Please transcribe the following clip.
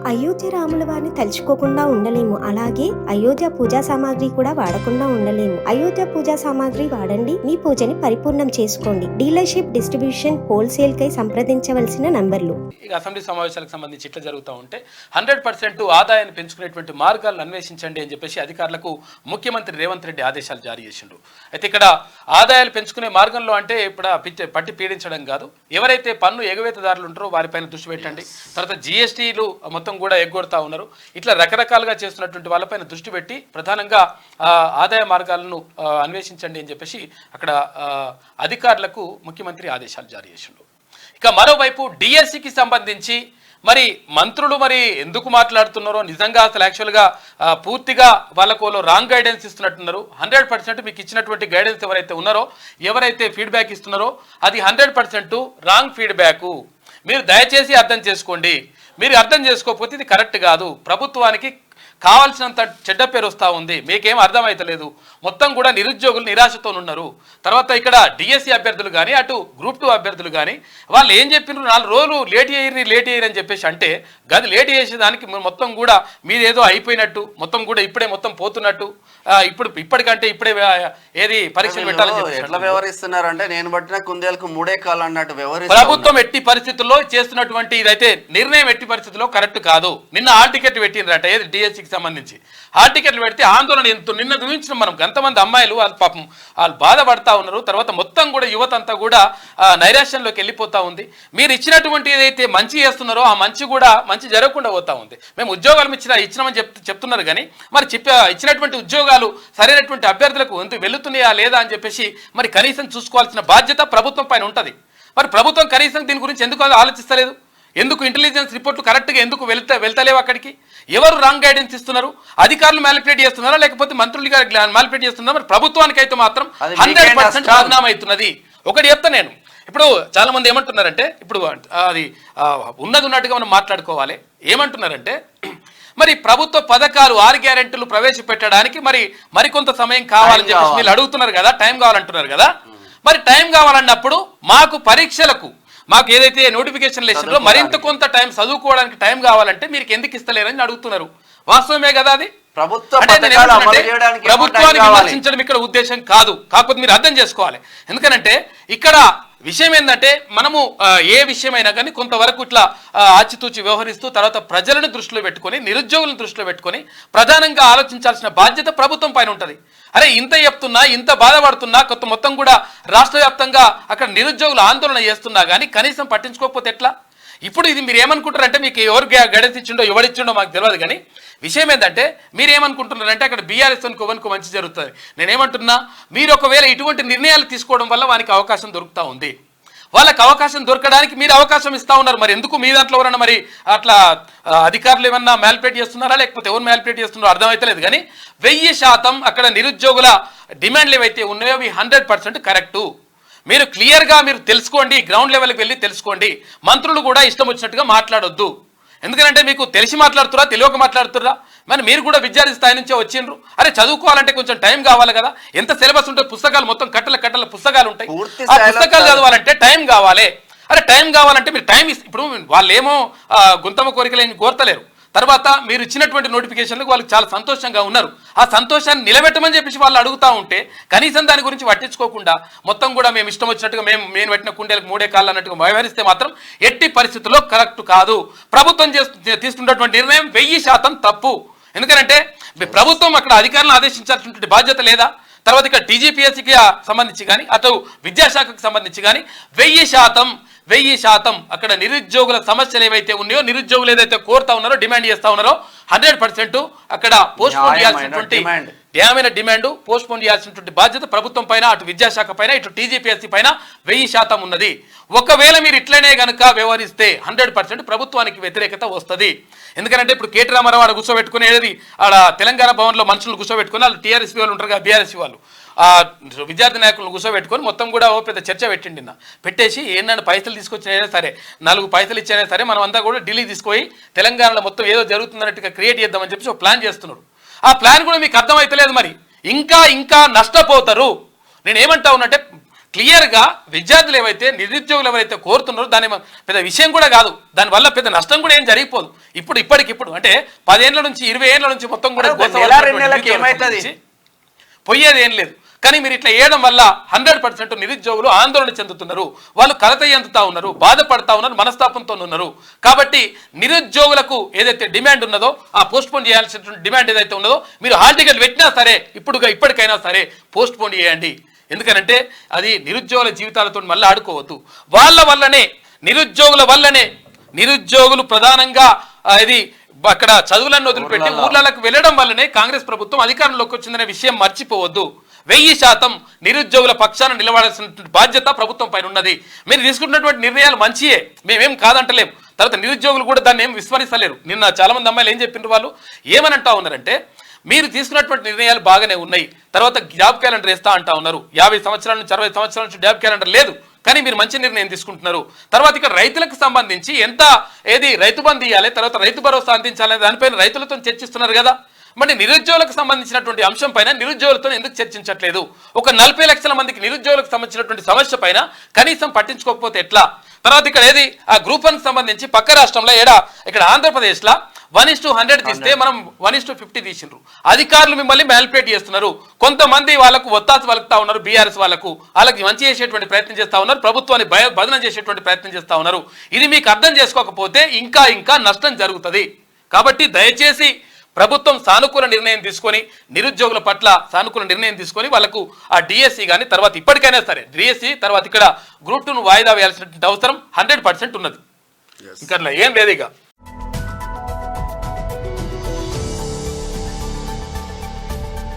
అయోధ్య రాముల వారిని తలుచుకోకుండా ఉండలేము. అలాగే అయోధ్య పూజా సామాగ్రి కూడా వాడకుండా ఉండలేము. అయోధ్య పూజా సామాగ్రి వాడండి, మీ పూజని పరిపూర్ణం చేసుకోండి. డీలర్షిప్, డిస్ట్రిబ్యూషన్, హోల్సేల్ కై సంప్రదించవలసిన నంబర్లు. అసెంబ్లీ సమావేశాలకు సంబంధించి ఇట్లా జరుగుతూ ఉంటే 100% ఆదాయాన్ని పెంచుకునేటువంటి మార్గాలను అన్వేషించండి అని చెప్పేసి అధికారులకు ముఖ్యమంత్రి రేవంత్ రెడ్డి ఆదేశాలు జారీ చేసిండు. అయితే ఇక్కడ ఆదాయాలు పెంచుకునే మార్గంలో అంటే ఇప్పుడు పట్టి పీడించడం కాదు, ఎవరైతే పన్ను ఎగవేతదారులు ఉంటారో వారిపైన దృష్టి పెట్టండి. తర్వాత జిఎస్టీలు మొత్తం కూడా ఎగ్గొడతా ఉన్నారు. ఇట్లా రకరకాలుగా చేస్తున్నటువంటి వాళ్ళపైన దృష్టి పెట్టి ప్రధానంగా ఆదాయ మార్గాలను అన్వేషించండి అని చెప్పేసి అక్కడ అధికారులకు ముఖ్యమంత్రి ఆదేశాలు జారీ చేసిండు. ఇక మరోవైపు డిఎస్సికి సంబంధించి మరి మంత్రులు మరి ఎందుకు మాట్లాడుతున్నారో నిజంగా అసలు యాక్చువల్గా పూర్తిగా వాళ్ళకు రాంగ్ గైడెన్స్ ఇస్తున్నట్టున్నారు. 100% మీకు ఇచ్చినటువంటి గైడెన్స్ ఎవరైతే ఉన్నారో, ఎవరైతే ఫీడ్బ్యాక్ ఇస్తున్నారో అది 100% రాంగ్ ఫీడ్బ్యాక్. మీరు దయచేసి అర్థం చేసుకోండి. మీరు అర్థం చేసుకోకపోతే ఇది కరెక్ట్ కాదు. ప్రభుత్వానికి కావాల్సినంత చెడ్డ పేరు వస్తూ ఉంది. మీకేం అర్థమైతలేదు. మొత్తం కూడా నిరుద్యోగులు నిరాశతో ఉన్నారు. తర్వాత ఇక్కడ డిఎస్సి అభ్యర్థులు కానీ అటు గ్రూప్ 2 అభ్యర్థులు కానీ వాళ్ళు ఏం చెప్పినారు, 4 రోజులు లేట్ అయ్యారు అని చెప్పేసి అంటే గది లేట్ చేసేదానికి మొత్తం కూడా మీదేదో అయిపోయినట్టు, మొత్తం కూడా ఇప్పుడే మొత్తం పోతున్నట్టు, ఇప్పటికంటే ఇప్పుడే ఏది పరీక్షలు పెట్టాలని ఎట్లా వ్యవహరిస్తున్నారు అంటే నేను పట్టిన కుందేలకు 3 కాళ్ళు అన్నట్టు వ్యవహరిస్తున్నారు. ప్రభుత్వం ఎట్టి పరిస్థితుల్లో చేస్తున్నటువంటి ఇదైతే నిర్ణయం ఎట్టి పరిస్థితుల్లో కరెక్ట్ కాదు. నిన్న హాల్ టికెట్ పెట్టినరట ఏది డిఎస్సికి సంబంధించి. హాల్ టికెట్లు పెడితే ఆందోళన నిన్న చూపించిన మనం ఎంతమంది అమ్మాయిలు వాళ్ళు పాపం వాళ్ళు బాధపడతా ఉన్నారు. తర్వాత మొత్తం కూడా యువత అంతా కూడా నైరాశ్యంలోకి వెళ్ళిపోతా ఉంది. మీరు ఇచ్చినటువంటి ఏదైతే మంచి చేస్తున్నారో ఆ మంచి కూడా మంచి జరగకుండా పోతా ఉంది. మేము ఉద్యోగాలు ఇచ్చినామని చెప్తున్నారు కానీ మరి ఇచ్చినటువంటి ఉద్యోగాలు సరైనటువంటి అభ్యర్థులకు వెళ్తున్నాయా లేదా అని చెప్పేసి మరి కనీసం చూసుకోవాల్సిన బాధ్యత ప్రభుత్వం పైన ఉంటుంది. మరి ప్రభుత్వం కనీసం దీని గురించి ఎందుకు ఆలోచిస్తలేదు? ఎందుకు ఇంటెలిజెన్స్ రిపోర్ట్లు కరెక్ట్గా ఎందుకు వెళ్తలేవు? అక్కడికి ఎవరు రాంగ్ గైడెన్స్ ఇస్తున్నారు? అధికారులు మ్యానిపులేట్ చేస్తున్నారా లేకపోతే మంత్రులుగా మ్యానిపులేట్ చేస్తున్నారా? మరి ప్రభుత్వానికి అయితే మాత్రం 100% పరిణామం అవుతున్నది. ఒకటి చెప్తా నేను, ఇప్పుడు చాలా మంది ఏమంటున్నారంటే ఇప్పుడు అది ఉన్నట్టుగా మనం మాట్లాడుకోవాలి. ఏమంటున్నారంటే మరి ప్రభుత్వ పథకాలు 6 గ్యారెంటీలు ప్రవేశపెట్టడానికి మరికొంత సమయం కావాలని చెప్పేసి వీళ్ళు అడుగుతున్నారు కదా, టైం కావాలంటున్నారు కదా. మరి టైం కావాలన్నప్పుడు మాకు పరీక్షలకు మాకు ఏదైతే నోటిఫికేషన్ ఇచ్చిందో మరింత కొంత టైం చదువుకోవడానికి టైం కావాలంటే మీరు ఎందుకు ఇస్తలేరని అడుగుతున్నారు. వాస్తవమే కదా అది. ప్రభుత్వానికి విమర్శించడం ఇక్కడ ఉద్దేశం కాదు. కాకపోతే మీరు అర్థం చేసుకోవాలి. ఎందుకనంటే ఇక్కడ విషయం ఏంటంటే మనము ఏ విషయమైనా కానీ కొంతవరకు ఇట్లా ఆచితూచి వ్యవహరిస్తూ తర్వాత ప్రజలను దృష్టిలో పెట్టుకొని నిరుద్యోగులను దృష్టిలో పెట్టుకొని ప్రధానంగా ఆలోచించాల్సిన బాధ్యత ప్రభుత్వం పైన ఉంటుంది. అరే ఇంత చెప్తున్నా, ఇంత బాధపడుతున్నా, మొత్తం కూడా రాష్ట్ర వ్యాప్తంగా అక్కడ నిరుద్యోగులు ఆందోళన చేస్తున్నా కానీ కనీసం పట్టించుకోకపోతే ఎట్లా? ఇప్పుడు ఇది మీరు ఏమనుకుంటారంటే మీకు ఎవరు గైడెన్స్ ఇచ్చిండో ఎవరిచ్చిండో మాకు తెలియదు కానీ విషయం ఏంటంటే మీరు ఏమనుకుంటున్నారంటే అక్కడ బీఆర్ఎస్ అనుకోవనుకో మంచి జరుగుతుంది. నేనేమంటున్నా, మీరు ఒకవేళ ఇటువంటి నిర్ణయాలు తీసుకోవడం వల్ల వానికి అవకాశం దొరుకుతూ ఉంది. వాళ్ళకి అవకాశం దొరకడానికి మీరు అవకాశం ఇస్తూ ఉన్నారు. మరి ఎందుకు మీ దాంట్లో ఎవరన్నా మరి అట్లా అధికారులు ఏమన్నా మ్యాలిపులేట్ చేస్తున్నారా లేకపోతే ఎవరు మ్యాలిపులేట్ చేస్తున్నారో అర్థమైతలేదు కానీ 1000% అక్కడ నిరుద్యోగుల డిమాండ్లు ఏవైతే ఉన్నాయో అవి 100% కరెక్టు. మీరు క్లియర్గా మీరు తెలుసుకోండి, గ్రౌండ్ లెవెల్కి వెళ్ళి తెలుసుకోండి. మంత్రులు కూడా ఇష్టం వచ్చినట్టుగా మాట్లాడొద్దు. ఎందుకంటే మీకు తెలిసి మాట్లాడుతురా తెలియక మాట్లాడుతురా? మరి మీరు కూడా విద్యార్థి స్థాయి నుంచే వచ్చిండ్రు. అరే చదువుకోవాలంటే కొంచెం టైం కావాలి కదా. ఎంత సిలబస్ ఉంటే పుస్తకాలు మొత్తం కట్టల పుస్తకాలు ఉంటాయి. ఆ పుస్తకాలు చదవాలంటే టైం కావాలి. అరే టైం కావాలంటే మీరు టైం ఇప్పుడు వాళ్ళు ఏమో గుంతమ కోరికలు ఏమి కోరతలేరు. తర్వాత మీరు ఇచ్చినటువంటి నోటిఫికేషన్లకు వాళ్ళు చాలా సంతోషంగా ఉన్నారు. ఆ సంతోషాన్ని నిలబెట్టమని చెప్పేసి వాళ్ళు అడుగుతూ ఉంటే కనీసం దాని గురించి పట్టించుకోకుండా మొత్తం కూడా మేము ఇష్టం వచ్చినట్టుగా మేము పెట్టిన కుండేలకు 3 కాళ్ళు అన్నట్టుగా వ్యవహరిస్తే మాత్రం ఎట్టి పరిస్థితుల్లో కరెక్ట్ కాదు. ప్రభుత్వం తీసుకున్నటువంటి నిర్ణయం 1000% తప్పు. ఎందుకంటే ప్రభుత్వం అక్కడ అధికారులను ఆదేశించాల్సినటువంటి బాధ్యత లేదా? తర్వాత ఇక్కడ టీజీపీఎస్సీకి సంబంధించి కానీ అటు విద్యాశాఖకు సంబంధించి కానీ 1000% అక్కడ నిరుద్యోగుల సమస్యలు ఏవైతే ఉన్నాయో, నిరుద్యోగులు ఏదైతే కోరుతా ఉన్నారో, డిమాండ్ చేస్తా ఉన్నారో 100% అక్కడ పోస్ట్పోన్ చేయాల్సినటువంటి న్యాయమైన డిమాండ్ పోస్ట్పోన్ చేయాల్సినటువంటి బాధ్యత ప్రభుత్వం పైన, అటు విద్యాశాఖ పైన, ఇటు టీజీపీఎస్సీ పైన 1000% ఉన్నది. ఒకవేళ మీరు ఇట్లనే కనుక వ్యవహరిస్తే 100% ప్రభుత్వానికి వ్యతిరేకత వస్తుంది. ఎందుకంటే ఇప్పుడు కేటీ రామారావు ఆడ కూర్చోబెట్టుకుని ఏది ఆడ తెలంగాణ భవన్లో మనుషులు కూర్చోబెట్టుకుని వాళ్ళు టీఆర్ఎస్ వాళ్ళు ఉంటారు కదా, బీఆర్ఎస్ వాళ్ళు విద్యార్థి నాయకులను కూర్చోబెట్టుకొని మొత్తం కూడా ఓ పెద్ద చర్చ పెట్టిండి. పెట్టేసి ఏంటంటే పైసలు తీసుకొచ్చినా సరే, 4 పైసలు ఇచ్చినా సరే మనం అంతా కూడా ఢిల్లీ తీసుకుపోయి తెలంగాణలో మొత్తం ఏదో జరుగుతుందన్నట్టుగా క్రియేట్ చేద్దామని చెప్పి ఒక ప్లాన్ చేస్తున్నారు. ఆ ప్లాన్ కూడా మీకు అర్థమైతలేదు. మరి ఇంకా నష్టపోతారు. నేను ఏమంటా ఉన్నట్టే క్లియర్గా విద్యార్థులు ఏవైతే నిరుద్యోగులు ఎవరైతే కోరుతున్నారో దాని పెద్ద విషయం కూడా కాదు, దానివల్ల పెద్ద నష్టం కూడా ఏం జరిగిపోదు. ఇప్పటికిప్పుడు అంటే 10 ఏళ్ల నుంచి 20 ఏళ్ల నుంచి మొత్తం కూడా పోయేది ఏం లేదు. కానీ మీరు ఇట్లా వేయడం వల్ల 100% నిరుద్యోగులు ఆందోళన చెందుతున్నారు, వాళ్ళు కలత చెందుతా ఉన్నారు, బాధపడతా ఉన్నారు, మనస్తాపంతో ఉన్నారు. కాబట్టి నిరుద్యోగులకు ఏదైతే డిమాండ్ ఉన్నదో ఆ పోస్ట్ పోన్ చేయాల్సినటువంటి డిమాండ్ ఏదైతే ఉన్నదో మీరు హాల్ టికెట్ పెట్టినా సరే ఇప్పటికైనా సరే పోస్ట్ పోన్ చేయండి. ఎందుకనంటే అది నిరుద్యోగుల జీవితాలతో మళ్ళీ ఆడుకోవద్దు. వాళ్ళ వల్లనే నిరుద్యోగుల వల్లనే నిరుద్యోగులు ప్రధానంగా ఇది అక్కడ చదువులను వదిలిపెట్టి ఊర్లకు వెళ్ళడం వల్లనే కాంగ్రెస్ ప్రభుత్వం అధికారంలోకి వచ్చిందనే విషయం మర్చిపోవద్దు. 1000% నిరుద్యోగుల పక్షాన నిలబడాల్సిన బాధ్యత ప్రభుత్వం పైన ఉన్నది. మీరు తీసుకుంటున్నటువంటి నిర్ణయాలు మంచియే, మేమేం కాదంటలేం. తర్వాత నిరుద్యోగులు కూడా దాన్ని ఏం విస్మరిస్తలేరు. నిన్న చాలా మంది అమ్మాయిలు ఏం చెప్పిండ్రు, వాళ్ళు ఏమనంటా ఉన్నారంటే మీరు తీసుకున్నటువంటి నిర్ణయాలు బాగానే ఉన్నాయి, తర్వాత జాబ్ క్యాలెండర్ వేస్తా అంటా ఉన్నారు. 50 సంవత్సరాల నుంచి 60 సంవత్సరాల నుంచి జాబ్ క్యాలెండర్ లేదు, కానీ మీరు మంచి నిర్ణయం తీసుకుంటున్నారు. తర్వాత ఇక్కడ రైతులకు సంబంధించి ఎంత రైతు బంధు ఇవ్వాలి, తర్వాత రైతు భరోసా అందించాలనే దానిపైన రైతులతో చర్చిస్తున్నారు కదా. మరి నిరుద్యోగులకు సంబంధించినటువంటి అంశం పైన నిరుద్యోగులతో ఎందుకు చర్చించట్లేదు? ఒక 40 లక్షల మందికి నిరుద్యోగులకు సంబంధించినటువంటి సమస్య పైన కనీసం పట్టించుకోకపోతే ఎట్లా? తర్వాత ఇక్కడ ఆ గ్రూప్ 1 సంబంధించి పక్క రాష్ట్రంలో ఇక్కడ ఆంధ్రప్రదేశ్లో 1:100 తీస్తే మనం 1:50 తీసిండ్రు. అధికారులు మిమ్మల్ని మ్యానిపులేట్ చేస్తున్నారు. కొంతమంది వాళ్ళకు ఒత్తాసు వలుకుతా ఉన్నారు, బీఆర్ఎస్ వాళ్ళకి మంచి చేసేటువంటి ప్రయత్నం చేస్తా ఉన్నారు, ప్రభుత్వాన్ని భదనం చేసేటువంటి ప్రయత్నం చేస్తా ఉన్నారు. ఇది మీకు అర్థం చేసుకోకపోతే ఇంకా నష్టం జరుగుతుంది. కాబట్టి దయచేసి ప్రభుత్వం సానుకూల నిర్ణయం తీసుకొని నిరుద్యోగుల పట్ల సానుకూల నిర్ణయం తీసుకొని వాళ్ళకు ఆ డిఎస్సి కానీ తర్వాత ఇప్పటికైనా సరే డిఎస్సి తర్వాత ఇక్కడ గ్రూప్ 2ను వాయిదా వేయాల్సినటువంటి అవసరం 100% ఉన్నది. ఇంకా ఏం లేదు ఇక.